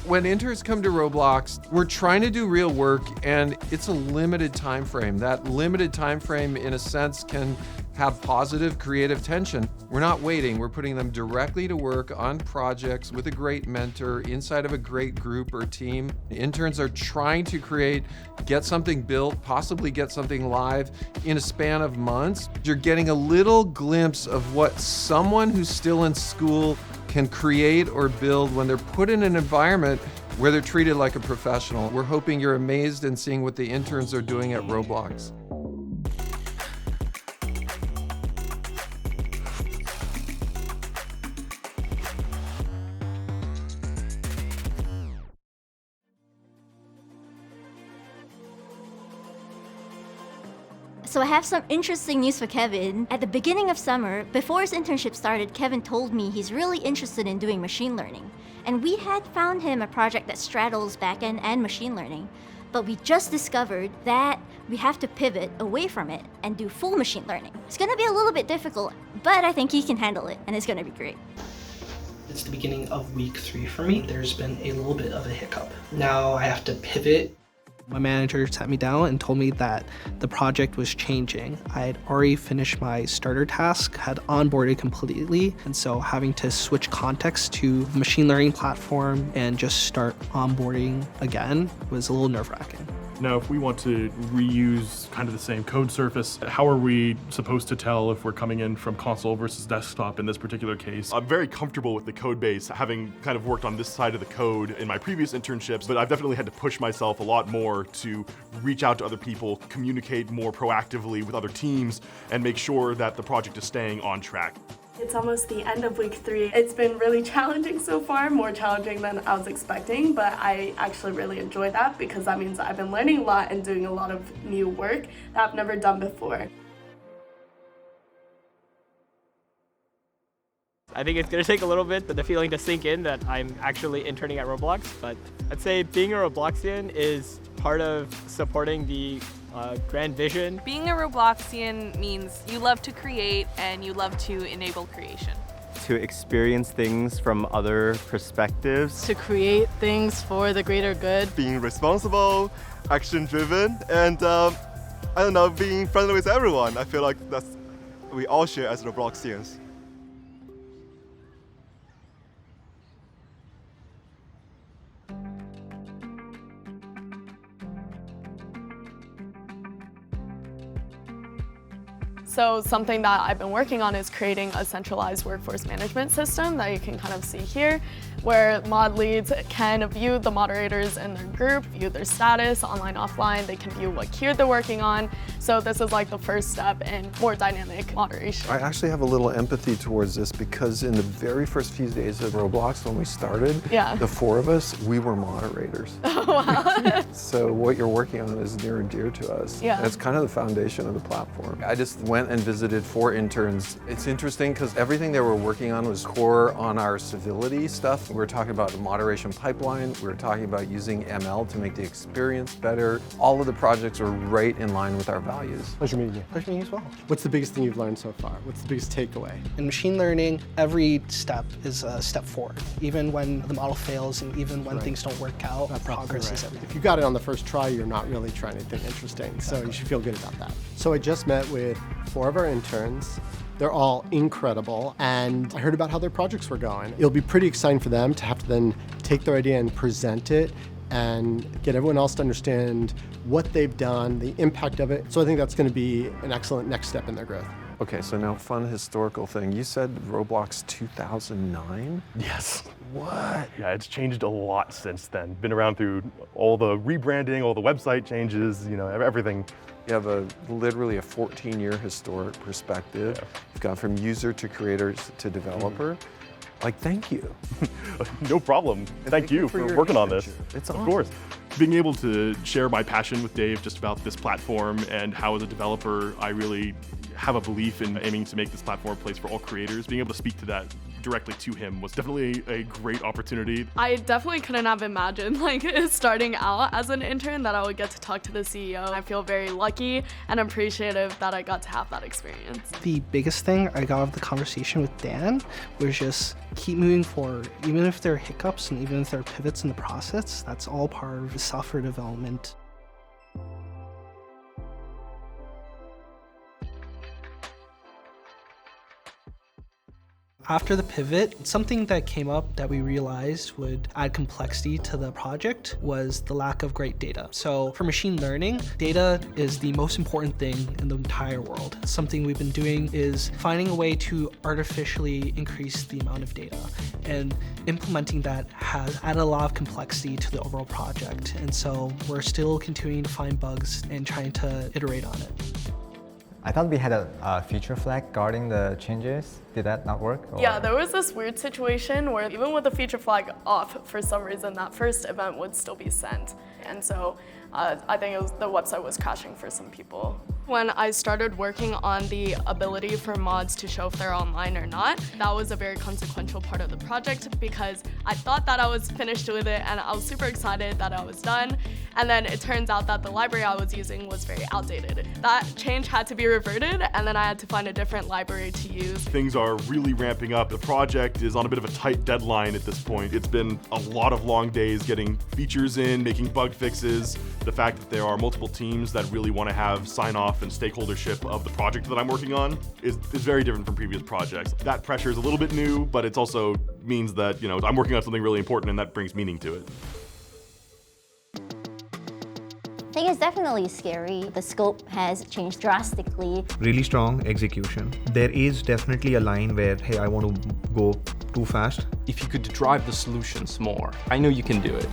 When interns come to Roblox, we're trying to do real work, and it's a limited time frame. That limited time frame, in a sense, can have positive creative tension. We're not waiting. We're putting them directly to work on projects with a great mentor inside of a great group or team. Interns are trying to get something built, possibly get something live in a span of months. You're getting a little glimpse of what someone who's still in school can create or build when they're put in an environment where they're treated like a professional. We're hoping you're amazed in seeing what the interns are doing at Roblox. So I have some interesting news for Kevin. At the beginning of summer, before his internship started, Kevin told me he's really interested in doing machine learning. And we had found him a project that straddles backend and machine learning. But we just discovered that we have to pivot away from it and do full machine learning. It's gonna be a little bit difficult, but I think he can handle it, and it's gonna be great. It's the beginning of week 3 for me. There's been a little bit of a hiccup. Now I have to pivot. My manager sat me down and told me that the project was changing. I had already finished my starter task, had onboarded completely, and so having to switch context to the machine learning platform and just start onboarding again was a little nerve-wracking. Now, if we want to reuse kind of the same code surface, how are we supposed to tell if we're coming in from console versus desktop in this particular case? I'm very comfortable with the code base, having kind of worked on this side of the code in my previous internships, but I've definitely had to push myself a lot more to reach out to other people, communicate more proactively with other teams, and make sure that the project is staying on track. It's almost the end of week 3. It's been really challenging so far, more challenging than I was expecting, but I actually really enjoy that because that means I've been learning a lot and doing a lot of new work that I've never done before. I think it's going to take a little bit for the feeling to sink in that I'm actually interning at Roblox, but I'd say being a Robloxian is part of supporting the grand vision. Being a Robloxian means you love to create and you love to enable creation. To experience things from other perspectives. To create things for the greater good. Being responsible, action-driven, and I don't know, being friendly with everyone. I feel like that's we all share as Robloxians. So something that I've been working on is creating a centralized workforce management system that you can kind of see here, where mod leads can view the moderators in their group, view their status, online, offline, they can view what queue they're working on. So this is like the first step in more dynamic moderation. I actually have a little empathy towards this because in the very first few days of Roblox when we started, the 4 of us, we were moderators. Oh, wow. So what you're working on is near and dear to us. Yeah. And it's kind of the foundation of the platform. I just went and visited 4 interns. It's interesting because everything they were working on was core on our civility stuff. We were talking about a moderation pipeline. We were talking about using ML to make the experience better. All of the projects are right in line with our values. Pleasure meeting you. Pleasure meeting you as well. What's the biggest thing you've learned so far? What's the biggest takeaway? In machine learning, every step is a step forward. Even when the model fails and even when things don't work out, progress is everything. If you got it on the first try, you're not really trying anything interesting, so you should feel good about that. So I just met with 4 of our interns. They're all incredible, and I heard about how their projects were going. It'll be pretty exciting for them to have to then take their idea and present it and get everyone else to understand what they've done, the impact of it. So I think that's going to be an excellent next step in their growth. Okay, so now fun historical thing. You said Roblox 2009? Yes. What? Yeah, it's changed a lot since then. Been around through all the rebranding, all the website changes, you know, everything. You have literally a 14-year historic perspective. Yeah. You've gone from user to creator to developer. Like, thank you. No problem. Thank you for working on this. It's awesome. awesome. Of course. Being able to share my passion with Dave just about this platform and how as a developer I really have a belief in aiming to make this platform a place for all creators. Being able to speak to that directly to him was definitely a great opportunity. I definitely couldn't have imagined starting out as an intern that I would get to talk to the CEO. I feel very lucky and appreciative that I got to have that experience. The biggest thing I got out of the conversation with Dan was just keep moving forward. Even if there are hiccups and even if there are pivots in the process, that's all part of software development. After the pivot, something that came up that we realized would add complexity to the project was the lack of great data. So for machine learning, data is the most important thing in the entire world. Something we've been doing is finding a way to artificially increase the amount of data, and implementing that has added a lot of complexity to the overall project. And so we're still continuing to find bugs and trying to iterate on it. I thought we had a feature flag guarding the changes. Did that not work? Or? Yeah, there was this weird situation where even with the feature flag off, for some reason that first event would still be sent. And so I think the website was crashing for some people. When I started working on the ability for mods to show if they're online or not, that was a very consequential part of the project because I thought that I was finished with it and I was super excited that I was done. And then it turns out that the library I was using was very outdated. That change had to be reverted, and then I had to find a different library to use. Things are really ramping up. The project is on a bit of a tight deadline at this point. It's been a lot of long days getting features in, making bug fixes. The fact that there are multiple teams that really want to have sign-off and stakeholdership of the project that I'm working on is very different from previous projects. That pressure is a little bit new, but it also means that, I'm working on something really important and that brings meaning to it. I think it's definitely scary. The scope has changed drastically. Really strong execution. There is definitely a line where, hey, I want to go too fast. If you could drive the solutions more, I know you can do it.